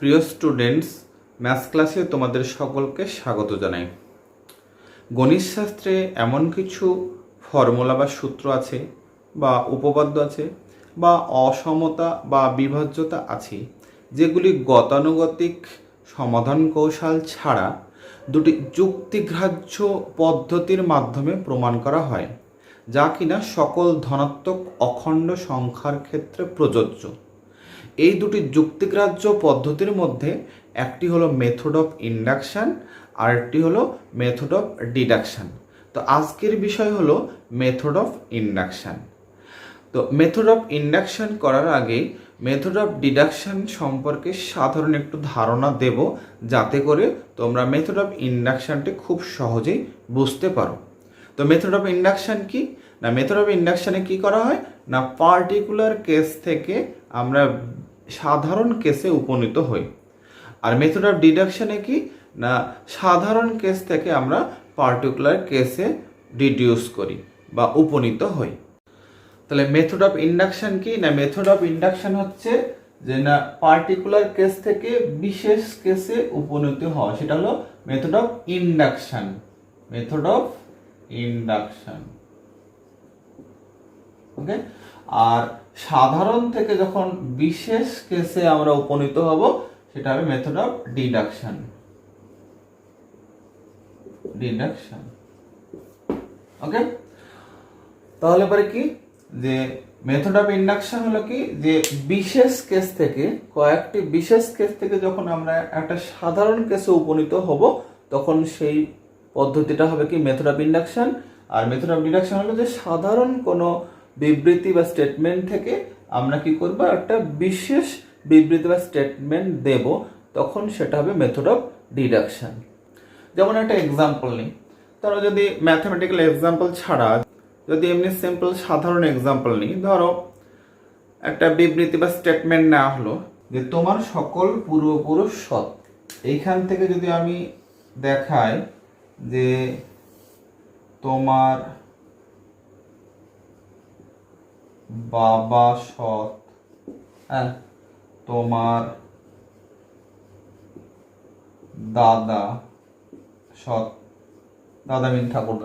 প্রিয় students, maths ক্লাসে তোমাদের সকলকে স্বাগত জানাই। গণিত শাস্ত্রে এমন কিছু ফর্মুলা বা সূত্র আছে বা উপপাদ্য আছে বা অসমতা বা বিভাজ্যতা আছে, যেগুলি গতানুগতিক সমাধান কৌশল ছাড়া দুটি যুক্তিগ্রাহ্য পদ্ধতির মাধ্যমে প্রমাণ করা হয়, যা কিনা সকল ধনাত্মক অখণ্ড সংখ্যার ক্ষেত্রে প্রযোজ্য। এই দুটি যুক্তিগ্রাহ্য পদ্ধতির মধ্যে একটি হলো মেথড অফ ইন্ডাকশান আর একটি হলো মেথড অফ ডিডাকশান। তো আজকের বিষয় হলো মেথড অফ ইন্ডাকশান। তো মেথড অফ ইন্ডাকশান করার আগে মেথড অফ ডিডাকশান সম্পর্কে সাধারণ একটু ধারণা দেব, যাতে করে তোমরা মেথড অফ ইন্ডাকশানটি খুব সহজেই বুঝতে পারো। তো মেথড অফ ইন্ডাকশান কি না, মেথড অফ ইন্ডাকশানে কি করা হয় না, পার্টিকুলার কেস থেকে আমরা সাধারণ কেসে উপনীত হই। আর মেথড অফ ডিডাকশানে কি না, সাধারণ কেস থেকে আমরা পার্টিকুলার কেসে ডিডিউস করি বা উপনীত হই। তাহলে মেথড অফ ইন্ডাকশান কি না, মেথড অফ ইন্ডাকশান হচ্ছে যে না পার্টিকুলার কেস থেকে বিশেষ কেসে উপনীত হওয়া, সেটা হলো method of induction. Method of induction, okay. আর সাধারণ থেকে যখন বিশেষ কেসে আমরা উপনীত হব, সেটা হবে মেথড অফ ডিডাকশন। ডিডাকশন, ওকে। তাহলে পরে কি যে মেথড অফ ইন্ডাকশন হলো কি যে বিশেষ কেস থেকে, কয়েকটি বিশেষ কেস থেকে যখন আমরা একটা সাধারণ কেসে উপনীত হব, তখন সেই পদ্ধতিটা হবে কি মেথড অফ ইন্ডাকশন। আর মেথড অফ ডিডাকশন হলো যে সাধারণ কোনো বিবৃতি বা স্টেটমেন্ট থেকে আমরা কি করব, একটা বিশেষ বিবৃতি বা স্টেটমেন্ট দেব, তখন সেটা হবে মেথড অফ ডিডাকশন। যেমন একটা এক্সাম্পল নিই, ধরো যদি ম্যাথমেটিক্যাল এক্সাম্পল ছাড়া যদি এমনি সিম্পল সাধারণ এক্সাম্পল নিই, ধরো একটা বিবৃতি বা স্টেটমেন্ট নেওয়া হলো যে তোমার সকল পূর্বপুরুষ সৎ। এইখান থেকে যদি আমি দেখাই যে তোমার বাবা সৎ, হ্যাঁ, তোমার দাদা সৎ, দাদা মিন ঠাকুর,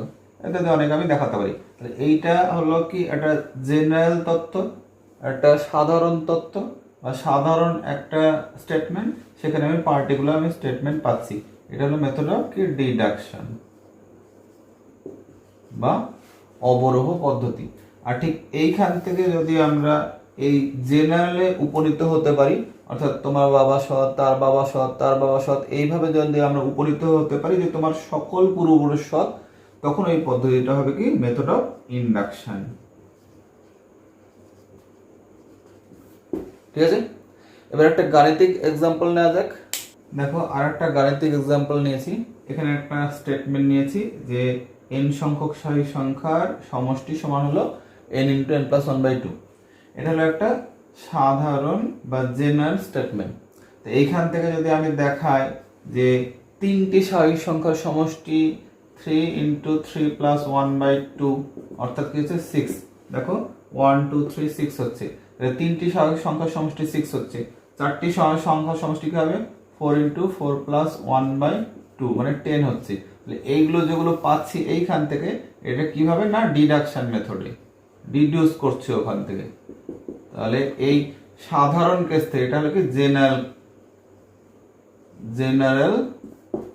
এটাতে অনেক আমি দেখাতে পারি। তাহলে এইটা হলো কি একটা জেনারেল তথ্য, একটা সাধারণ তথ্য বা সাধারণ একটা স্টেটমেন্ট, সেখানে আমি পার্টিকুলার আমি স্টেটমেন্ট পাচ্ছি। এটা হলো মেথড অফ কি ডিডাকশন বা অবরোহ পদ্ধতি। আর ঠিক এইখান থেকে যদি আমরা এই জেনারেলে উপনীত হতে পারি, অর্থাৎ তোমার বাবা সৎ, তার বাবা সৎ, তার বাবা সৎ, এইভাবে যদি আমরা উপনীত হতে পারি যে তোমার সকল পূর্বপুরুষ সৎ, তখন এই পদ্ধতিটা হবে কি মেথড অফ ইন্ডাকশন। ঠিক আছে, এবার একটা গাণিতিক এক্সাম্পল নেওয়া যাক। দেখো, আর একটা গাণিতিক এক্সাম্পল নিয়েছি। এখানে একটা স্টেটমেন্ট নিয়েছি যে n সংখ্যক স্বাভাবিক সংখ্যার সমষ্টি সমান হলো n × n + 1/2। এটা হলো একটা সাধারণ বা জেনারেল স্টেটমেন্ট। তো এইখান থেকে যদি আমি দেখাই যে তিনটি স্বাভাবিক সংখ্যার সমষ্টি 3 × 3 + 1/2, অর্থাৎ কি হচ্ছে 6। দেখো 1 2 3 6 হচ্ছে, তিনটি স্বাভাবিক সংখ্যার সমষ্টি 6 হচ্ছে। চারটি স্বাভাবিক সংখ্যার সমষ্টি কি হবে 4 × 4 + 1/2, মানে 10 হচ্ছে। এইগুলো যেগুলো পাচ্ছি এইখান থেকে, এটা কিভাবে না ডিডাকশন মেথডে ডিডিউস করছে ওখান থেকে। তাহলে এই সাধারণ কেস থেকে এটা হলো কি জেনারেল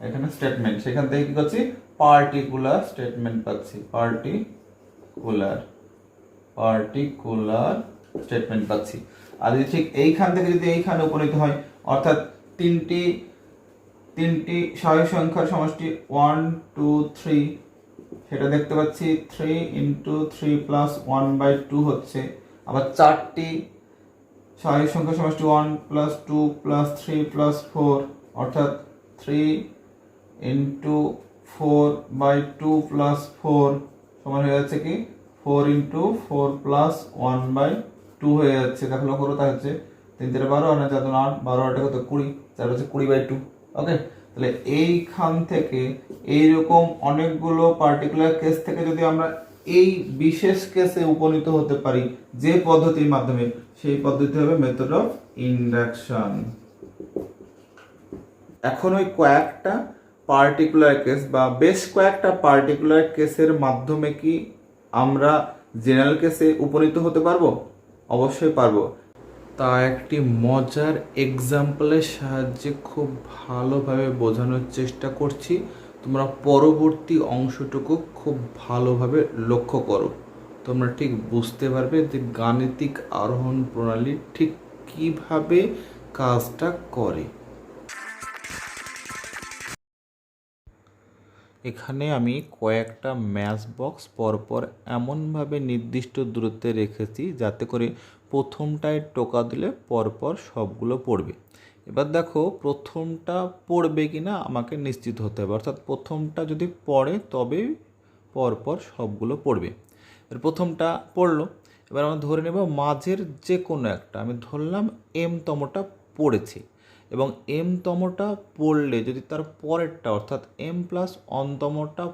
এখানে স্টেটমেন্ট, সেখান থেকে কি করছি পার্টিকুলার স্টেটমেন্ট পাচ্ছি, পার্টিকুলার স্টেটমেন্ট পাচ্ছি। আর যদি ঠিক এইখান থেকে যদি এইখানে উপনীত হয়, অর্থাৎ তিনটি স্বাভাবিক সংখ্যার সমষ্টি 1 2 3, সেটা দেখতে পাচ্ছি 3 × 3 + 1/2 হচ্ছে। আবার চারটি স্বাভাবিক সংখ্যার সমষ্টি 1 + 2 + 3 + 4, অর্থাৎ 3 × 4/2 + 4 সমান হয়ে যাচ্ছে কি 4 × 4 + 1/2 হয়ে যাচ্ছে। দেখো লক্ষ্য করতে হচ্ছে 3 × 12 আর 4 × 8, 12 8 কত 20, 4 হচ্ছে 20/2। ওকে, তাহলে এইখান থেকে এইরকম অনেকগুলো পার্টিকুলার কেস থেকে যদি আমরা এই বিশেষ কেসে উপনীত হতে পারি যে পদ্ধতির মাধ্যমে, সেই পদ্ধতি হবে মেথড অফ ইন্ডাকশন। এখন ওই কয়েকটা পার্টিকুলার কেস বা বেশ কয়েকটা পার্টিকুলার কেসের মাধ্যমে কি আমরা জেনারেল কেসে উপনীত হতে পারবো? অবশ্যই পারবো। তা একটি মজার এক্সাম্পলের সাহায্যে খুব ভালোভাবে বোঝানোর চেষ্টা করছি। তোমরা পরবর্তী অংশটুকু খুব ভালোভাবে লক্ষ্য করো, তোমরা ঠিক বুঝতে পারবে যে গাণিতিক আরোহণ প্রণালী ঠিক কিভাবে কাজটা করে। এখানে আমি কয়েকটা ম্যাচ বক্স পরপর এমনভাবে নির্দিষ্ট দূরত্বে রেখেছি যাতে করে প্রথমটায় টোকা দিলে পরপর সবগুলো পড়বে। এবার দেখো প্রথমটা পড়বে কি না আমাকে নিশ্চিত হতে হবে, অর্থাৎ প্রথমটা যদি পড়ে তবে পরপর সবগুলো পড়বে। এর প্রথমটা পড়লো, এবার আমরা ধরে নেব মাঝের যে কোনো একটা, আমি ধরলাম এমতমটা পড়েছে, এবং এমতমটা পড়লে যদি তার পরেরটা অর্থাৎ এম প্লাস অনতমটা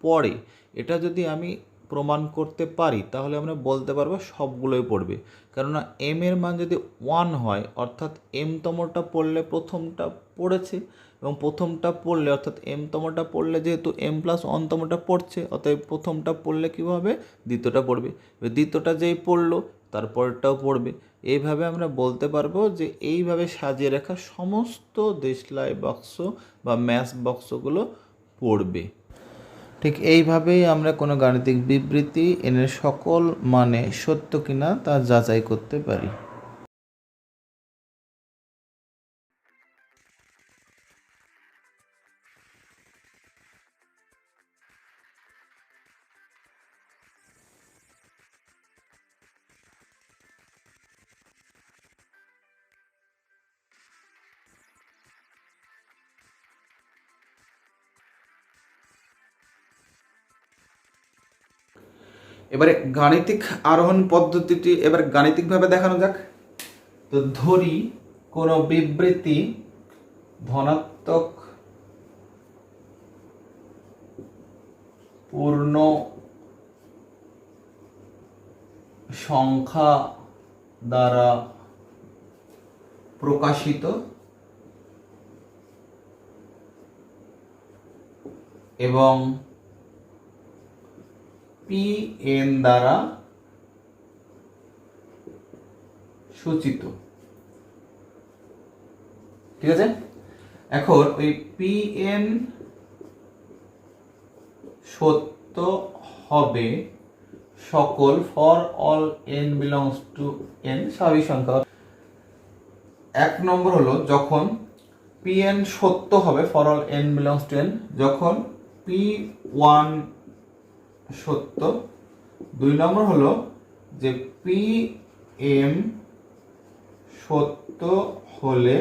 পড়ে, এটা যদি আমি প্রমাণ করতে পারি তাহলে আমরা বলতে পারবো সবগুলোই পড়বে। কেননা এম এর মান যদি 1 হয় অর্থাৎ এমতমটা পড়লে প্রথমটা পড়েছে, এবং প্রথমটা পড়লে অর্থাৎ এমতমটা পড়লে যেহেতু এম প্লাস অনতমটা পড়ছে অতএব প্রথমটা পড়লে কী হবে, দ্বিতীয়টা পড়বে, দ্বিতীয়টা যেই পড়লো তারপরটাও পড়বে। এইভাবে আমরা বলতে পারবো যে এইভাবে সাজিয়ে রাখা সমস্ত দেশলাই বাক্স বা ম্যাচ বক্সগুলো পড়বে। ঠিক এইভাবেই আমরা কোনো গাণিতিক বিবৃতি এর সকল মানে সত্য কিনা তা যাচাই করতে পারি। এবারে গাণিতিক আরোহণ পদ্ধতিটি এবার গাণিতিকভাবে দেখানো যাক। তো ধরি কোনো বিবৃতি ধনাত্মক পূর্ণ সংখ্যা দ্বারা প্রকাশিত এবং Pn দ্বারা সূচিত। ঠিক আছে, এখন ওই Pn সত্য হবে সকল for all n belongs to n স্বাভাবিক সংখ্যা। এক নম্বর হলো যখন Pn সত্য হবে for all n belongs to n যখন P1 সত্য। দুই নম্বর হলো যে Pm সত্য হলে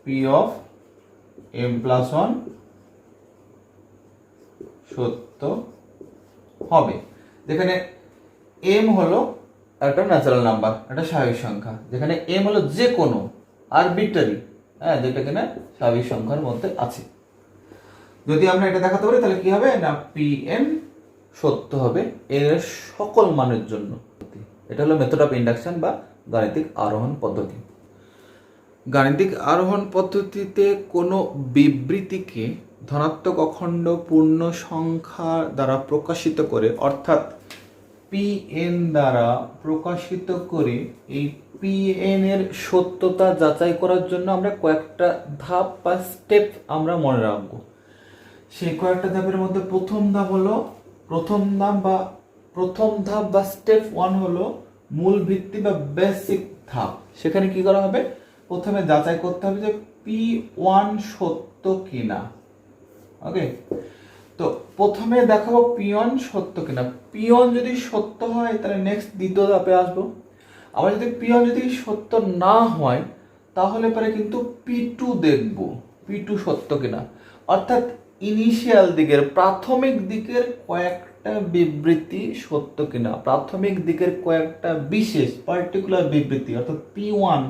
P অফ m প্লাস 1 সত্য হবে। যেখানে m হলো একটা ন্যাচারাল নাম্বার, একটা স্বাভাবিক সংখ্যা, যেখানে m হলো যে কোনো আরবিট্রারি, যেটা কিনা স্বাভাবিক সংখ্যার মধ্যে আছে। যদি আমরা এটা দেখাতে পারি তাহলে কি হবে না Pm সত্য হবে এর সকল মানের জন্য। এটা হলো মেথড অফ ইন্ডাকশন বা গাণিতিক আরোহণ পদ্ধতি। গাণিতিক আরোহণ পদ্ধতিতে কোনো বিবৃতিকে ধনাত্মক অখণ্ড পূর্ণ সংখ্যা দ্বারা প্রকাশিত করে, অর্থাৎ Pn দ্বারা প্রকাশিত করে এই Pn এর সত্যতা যাচাই করার জন্য আমরা কয়েকটা ধাপ বা স্টেপ আমরা মনে রাখবো। সেই কয়েকটা ধাপের মধ্যে প্রথম ধাপ বা স্টেপ 1 হলো মূল ভিত্তি বা বেসিক ধাপ। সেখানে কি করা হবে, প্রথমে যাচাই করতে হবে যে P1 সত্য কিনা। ওকে, তো প্রথমে দেখাবো P1 সত্য কিনা। P1 যদি সত্য হয় তাহলে নেক্সট দ্বিতীয় ধাপে আসবো। আবার যদি P1 যদি সত্য না হয় তাহলে পরে কিন্তু P2 দেখব, P2 সত্য কিনা। অর্থাৎ ইনিশিয়াল দিকের প্রাথমিক দিকের কয়েকটা বিবৃতি সত্য কিনা, প্রাথমিক দিকের কয়েকটা বিশেষ পার্টিকুলার বিবৃতি অর্থাৎ P1,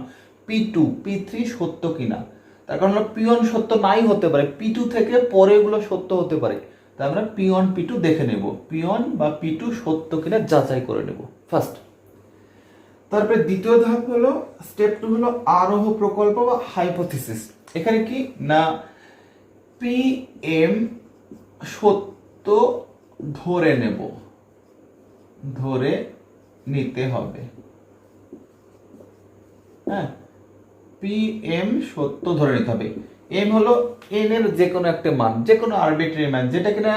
P2, P3 সত্য কিনা। তার কারণ হলো P1 সত্য নাই হতে পারে, P2 থেকে পরে এগুলো সত্য হতে পারে। তাই আমরা P1, P2 দেখে নেব, P1 বা P2 সত্য কিনা যাচাই করে নেব ফার্স্ট। তারপরে দ্বিতীয় ধাপ হলো স্টেপ 2 হলো আরোহ প্রকল্প বা হাইপোথিসিস। এখানে কি না পি এম সত্য ধরে নিতে হবে। হ্যাঁ, পি এম সত্য ধরে নিতে হবে। এম হলো এন এর যে কোনো একটা মান, যে কোনো আরবিট্রারি মান যেটা কিনা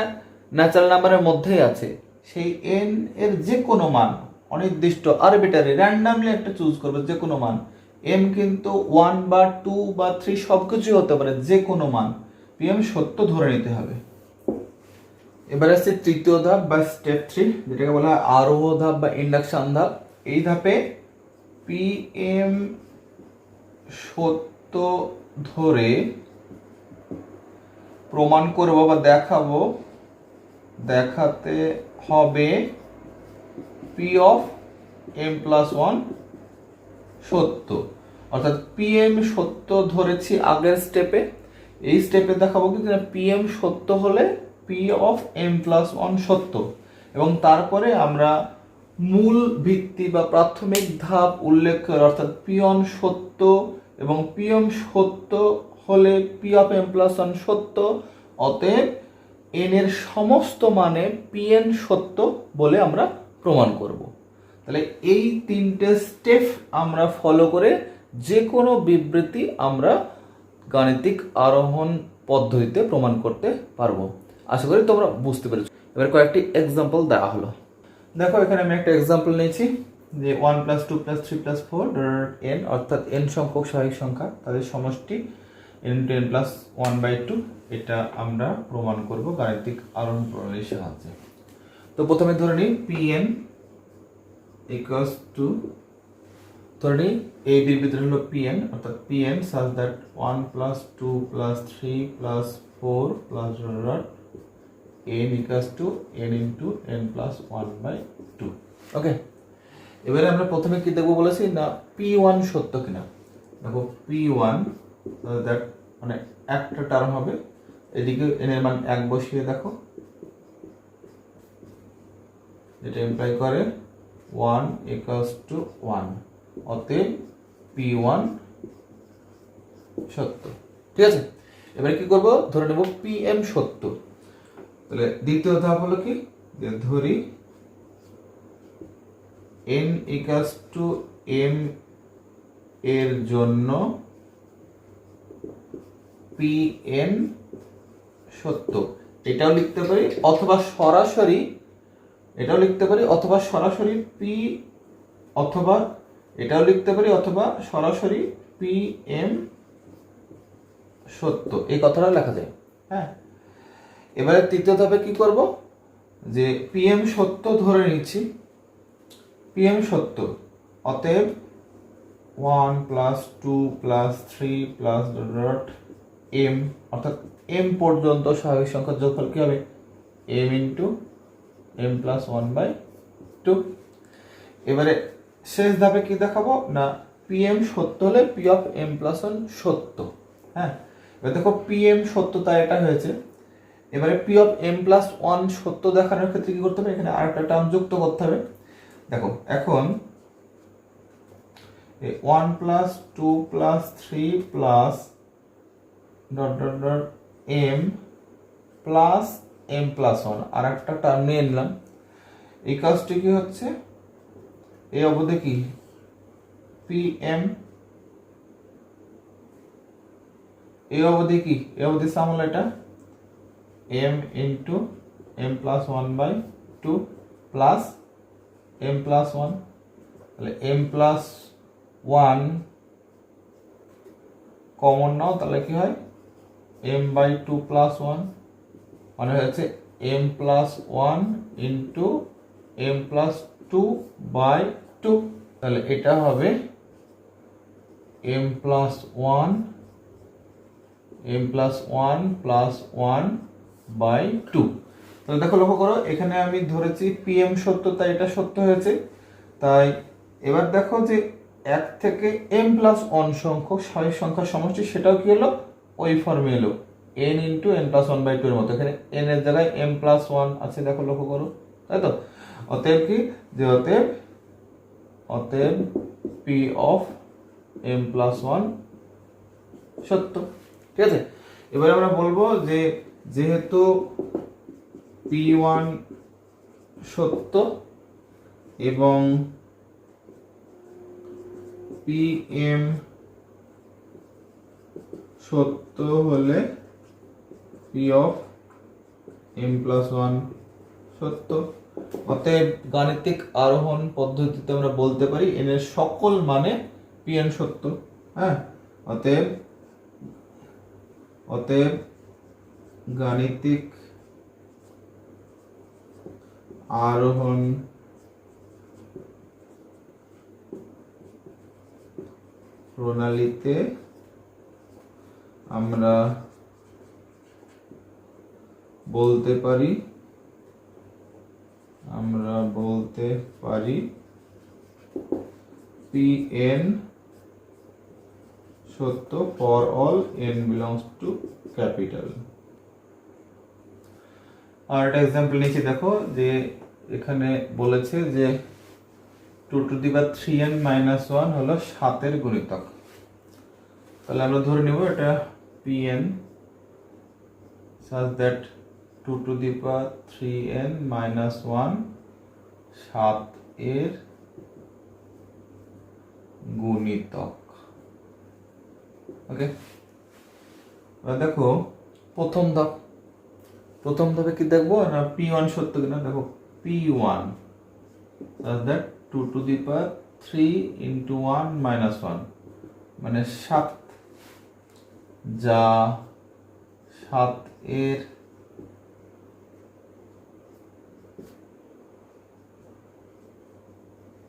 ন্যাচারাল নাম্বারের মধ্যেই আছে, সেই এন এর যে কোনো মান, অনির্দিষ্ট আরবিট্রারি র্যান্ডামলি একটা চুজ করবে যে কোনো মান। এম কিন্তু 1 বা 2 বা 3 সবকিছুই হতে পারে, যে কোনো মান পি এম সত্য ধরে নিতে হবে। এবার আসছে তৃতীয় ধাপ বা স্টেপ 3, যেটাকে বলা হয় আরোহ ধাপ বা ইন্ডাকশন ধাপ। এই ধাপে পি এম সত্য ধরে প্রমাণ করব বা দেখাতে হবে পি অফ এম প্লাস 1 সত্য। অর্থাৎ পি এম সত্য ধরেছি আগের স্টেপে, এই স্টেপে দেখাবো কি পি এম সত্য হলে পি অফ এম প্লাস 1 সত্য। এবং তারপরে আমরা মূল ভিত্তি বা প্রাথমিক ধাপ উল্লেখ করে, অর্থাৎ পি অন সত্য এবং পি এম সত্য হলে পি অফ এম প্লাস 1 সত্য, অতএব এন এর সমস্ত মানে পি এন সত্য বলে আমরা প্রমাণ করব। তাহলে এই তিনটে স্টেপ আমরা ফলো করে যে কোনো বিবৃতি আমরা গাণিতিক আরোহণ পদ্ধতিতে প্রমাণ করতে পারবো। আশা করি তোমরা বুঝতে পেরেছো। এবার কয়েকটি এক্সাম্পল দেওয়া হলো। দেখো এখানে আমি একটা এক্সাম্পল নিয়েছি যে 1 + 2 + 3 + 4 n, অর্থাৎ n সংখ্যক স্বাভাবিক সংখ্যা তাদের সমষ্টি n × n + 1/2। এটা আমরা প্রমাণ করব গাণিতিক আরোহণ প্রণালীর সাহায্যে। তো প্রথমে ধরে নিই pn = ধরে নিই এই বিবৃতি হলো pn, অর্থাৎ pn such that 1 + 2 + 3 + 4 + n = n × n + 1/2। ওকে, এবারে আমরা প্রথমে কি দেখব বলেছি না p1 সত্য কিনা। দেখো p1 দ্যাট মানে একটা টার্ম হবে, এদিকে n এর মান 1 বসিয়ে দেখো, এটা ইমপ্লাই করে 1 = 1, অতএব p1 সত্য। ঠিক আছে, এবারে কি করব ধরে নেব pm সত্য। তাহলে দ্বিতীয় ধাপ হলো কি যে ধরি n = m এর জন্য pn সত্য। এটাও লিখতে পারি অথবা সরাসরি p, অথবা এটাও লিখতে পারি অথবা সরাসরি pm সত্য, এই কথাটা লেখা যায়। হ্যাঁ, এবারে তৃতীয় ধাপে কি করব যে pm সত্য ধরে নিচ্ছি, pm সত্য, অতএব 1 + 2 + 3 + m, অর্থাৎ m পর্যন্ত স্বাভাবিক সংখ্যার যোগফল কি হবে m × m + 1/2। এবারে শেষ ধাপে কি দেখাবো না pm সত্য হলে p অফ m + 1 সত্য। হ্যাঁ, এবার দেখো pm সত্য তাই এটা হয়েছে। এবারে p অফ m + 1 সত্য দেখানোর ক্ষেত্রে কি করতে হবে, এখানে আরেকটা টার্ম যুক্ত করতে হবে। দেখো এখন 1 + 2 + 3 + m + m + 1 আর একটা টার্ম নিয়ে নিলাম। এই কাজটি কি হচ্ছে এই অবধি কি pm, এই অবধি কি এই অবধি সামল এটা m × m + 1/2 প্লাস m + 1, তাহলে m + 1 কমন নাও, তাহলে কি হয় m/2 + 1 মানে হচ্ছে m + 1 × m + 2/2। তাহলে এটা হবে m + 1 + 1/2। তাহলে দেখো লক্ষ্য করো এখানে আমি ধরেছি pm সত্য, তাই এটা সত্য হয়েছে। তাই এবার দেখো যে 1 থেকে m + 1 সংখ্যক স্বাভাবিক সংখ্যার সমষ্টি, সেটাও কি হলো ওই ফর্মে এলো n × n + 1/2 এর মতো। এখানে n এর জায়গায় m + 1 আছে, দেখো লক্ষ্য করো, তাই তো। অতএব কি যে অতএব অতএব P of M plus one সত্য। ঠিক আছে, এবারে আমরা বলবো যে যেহেতু পি ওয়ান সত্য এবং পি এম সত্য হলে P of M plus one সত্য। অতএব গাণিতিক আরোহণ পদ্ধতিতে আমরা বলতে পারি এন এর সকল মানে পি এন সত্য। হ্যাঁ, অতএব গাণিতিক আরোহণ প্রণালীতে আমরা বলতে পারি পি এন সত্য for all N belongs to capital. আর একটা এক্সাম্পল নিচে দেখো যে এখানে বলেছে যে 2^3n - 1 হলো 7 এর গুণিতক। তাহলে আমরা ধরে নেব এটা pn such that 2^3n - 1 7 এর গুণিতক। ওকে, এবার দেখো প্রথম ধাপে কি দেখবো না p1 সত্য কিনা। দেখো p1 such that 2^3 × 1 - 1 মানে 7, যা 7 এর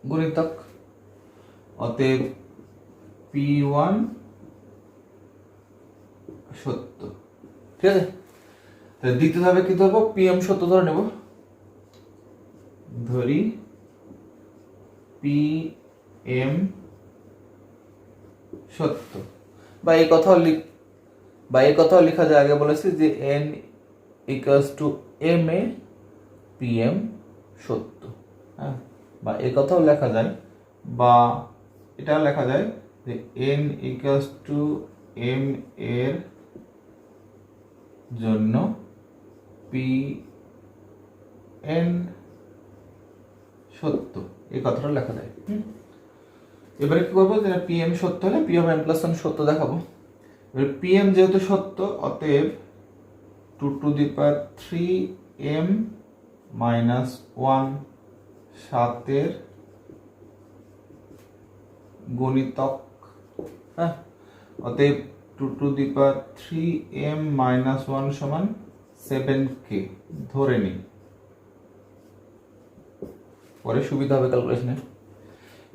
গুণিতক। অতএব p1 সত্য। ঠিক আছে, দ্বিতীয় ধাপে কি ধরবো, pm সত্য ধরে নেব। ধরি pm সত্য, বা এই কথাও লেখা যায়। আগে বলেছি যে n = ma pm সত্য। হ্যাঁ, বা এই কথাও লেখা যায়, বা এটা লেখা যায় যে n = m এর জন্য pn সত্য, এই কথাটা লেখা যায়। এবারে কি করবো, যে pm সত্য হলে p of m + 1 সত্য দেখাবো। এবারে pm যেহেতু সত্য, অতএব 2^3m - 1 7 এর গুণিতক। হ্যাঁ, অতএব 2^3m - 1 সমান 7k ধরে নিই, পরে সুবিধা হবে ক্যালকুলেশনে।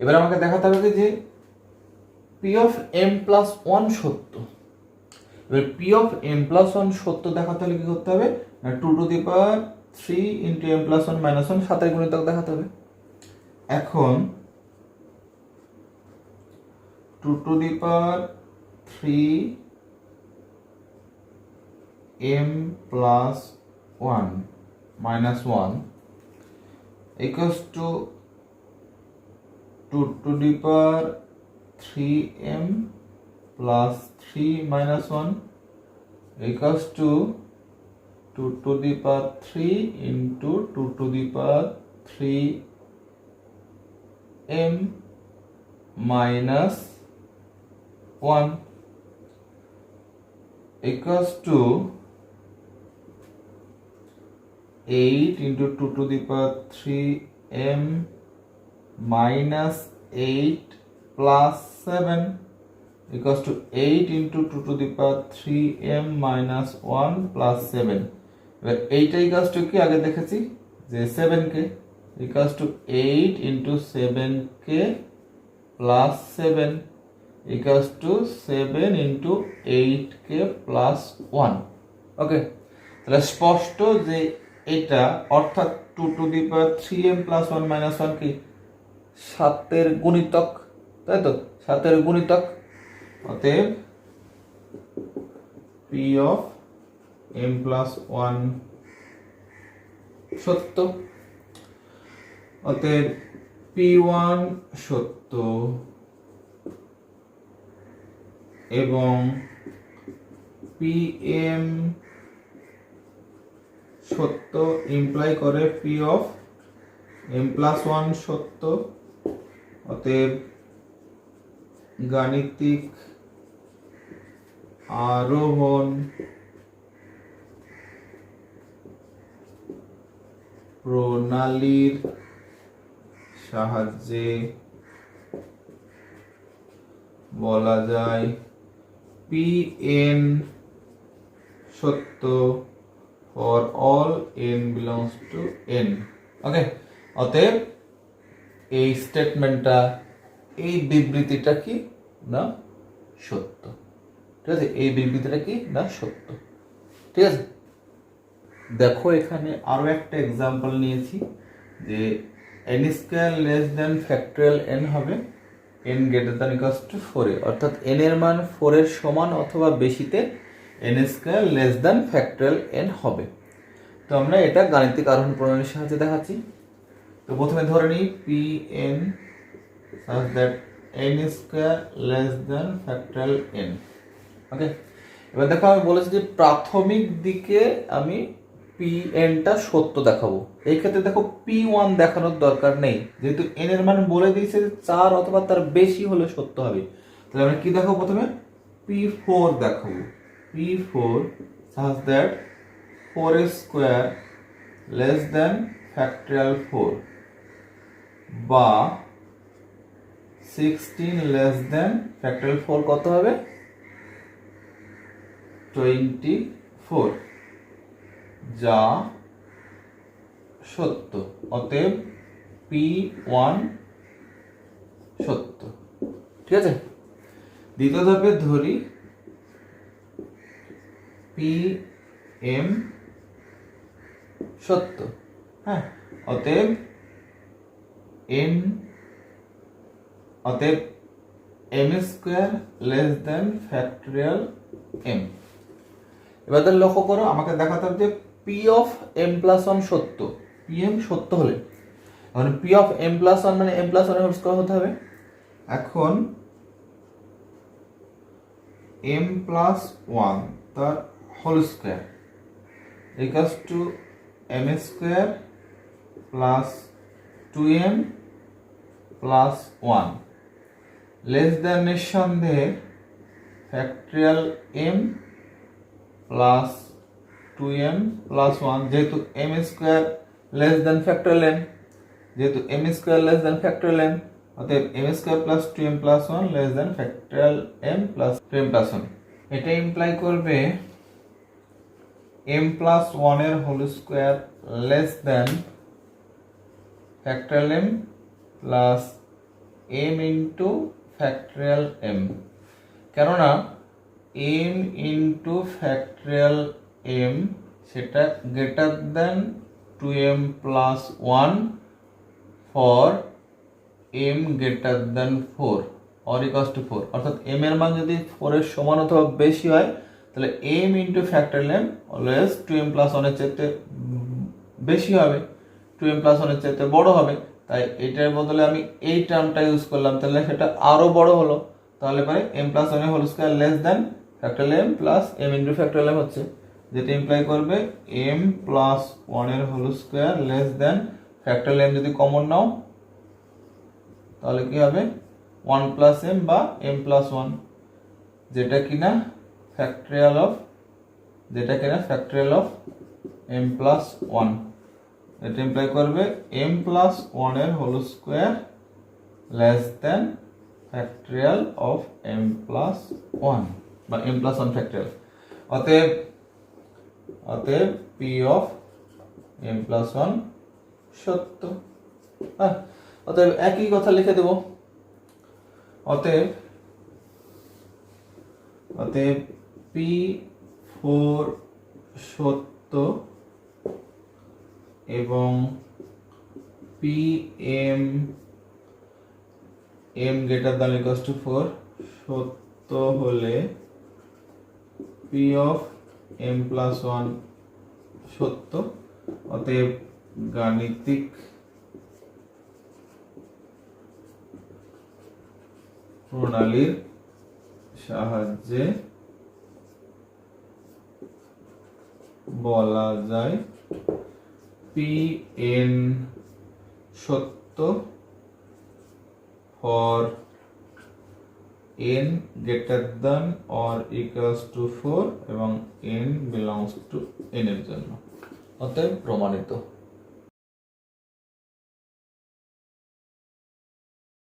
এবার আমাকে দেখাতে হবে যে p of m + 1 সত্য। এবার p of m + 1 সত্য দেখাতে হলে কি করতে হবে না 2^3 × m + 1 - 1 7 এর গুণিতক দেখাতে হবে। এখন 2^3m + 1 - 1 = 2^3m + 3 - 1 = 2^3 × 2^3m - 1 = 8 × 2^3m - 8 + 7 = 8 × 2^3m - 1 + 7। এবার এইটা ইকুয়ালস টু কি আগে দেখেছি যে 7k = 8 × 7k + 7 = 7 × 8k + 1। ওকে, তাহলে স্পষ্ট যে এটা অর্থাৎ 2^3m + 1 - 1 কি 7 এর গুণিতক, তাই তো 7 এর গুণিতক। অতএব p of m + 1 সত্য। অতএব P1 সত্য এবং PM সত্য ইমপ্লাই করে P অফ m+1 সত্য। অতএব গাণিতিক আরোহণ প্রণালীর সাহায্যে বলা যায় Pn সত্য for all n belongs to n। ওকে, অতএব এই স্টেটমেন্টটা, এই বিবৃতিটা কি না সত্য। ঠিক আছে, এই বিবৃতিটা কি না সত্য। ঠিক আছে, দেখো এখানে আরো একটা এক্সাম্পল নিয়েছি যে n square less than factorial n হবে n greater than equals to 4 এ, অর্থাৎ n এর মান 4 এর সমান অথবা বেশিতে n square less than factorial n হবে। তো আমরা এটা গাণিতিক আরোহণ প্রণালীর সাহায্যে দেখাচ্ছি। তো প্রথমে ধরে নিই Pn such that n square less than factorial n। ওকে, এবার দেখো আমি বলেছি যে প্রাথমিক দিকে আমি Pn টা সত্য দেখাবো। এই ক্ষেত্রে দেখো P1 দেখানোর দরকার নেই, যেহেতু n এর মান বলে দিয়েছে 4 অথবা তার বেশি হলে সত্য হবে। তাহলে আমরা কি দেখাবো, প্রথমে P4 দেখাবো। P4 such that 4 square less than factorial 4 বা 16 লেস দেন ফ্যাক্টরিয়াল 4 কত হবে 24, যা সত্য। অতএব P1 সত্য। ঠিক আছে, দ্বিতীয় ধাপে ধরি PM সত্য। হ্যাঁ, অতএব m square less than factorial m। এবার লক্ষ্য করো, আমাকে দেখাতে হবে যে P অফ m+1 সত্য। Pm সত্য হলে এখন P অফ m+1 মানে m+1 এর হোল স্কয়ার হতে হবে। এখন m+1 তার whole square equals to m square plus 2m plus 1 less than নিঃসন্দেহে factorial m plus 2m plus 1, যেহেতু m square less than factorial m, যেহেতু m square less than factorial m, অতএব m square plus 2m plus 1 less than factorial m plus 2m plus 1। এটা imply করবে m plus 1 এর whole square less than factorial m plus m into factorial m, কেননা m into factorial m সেটা greater than 2m plus 1 for m greater than 4 or equals to 4, অর্থাৎ m এর মান যদি 4 এর সমান অথবা বেশি হয় তাহলে m into factorial m always 2m plus 1 এর চাইতে বেশি হবে, 2m প্লাস 1 এর চাইতে বড় হবে। তাই এটার বদলে আমি এই টার্মটা ইউজ করলাম, তাহলে সেটা আরো বড় হলো। তাহলে পরে m প্লাস 1 এর whole square less than factorial m plus m into factorial m হচ্ছে, যেটা ইমপ্লাই করবে m প্লাস 1 এর whole square less than factorial m। যদি কমন নাও তাহলে কি হবে 1 প্লাস m বা m প্লাস 1, যেটা কিনা ফ্যাক্টরিয়াল অফ m প্লাস 1। এটা ইমপ্লাই করবে m প্লাস 1 এর whole square less than factorial of m plus 1 বা m প্লাস 1 ফ্যাক্টরিয়াল। অতএব P অফ m প্লাস 1 সত্য। হ্যাঁ, অতএব একই কথা লিখে দেব। অতএব P4 সত্য এবং PM m greater than equals to 4 সত্য হলে P অফ m প্লাস 1 সত্য। অতএব গাণিতিক প্রণালীর সাহায্যে বলা যায় Pn সত্য for n greater than or equals to 4 এবং n belongs to n এর জন্য। অতএব প্রমাণিত।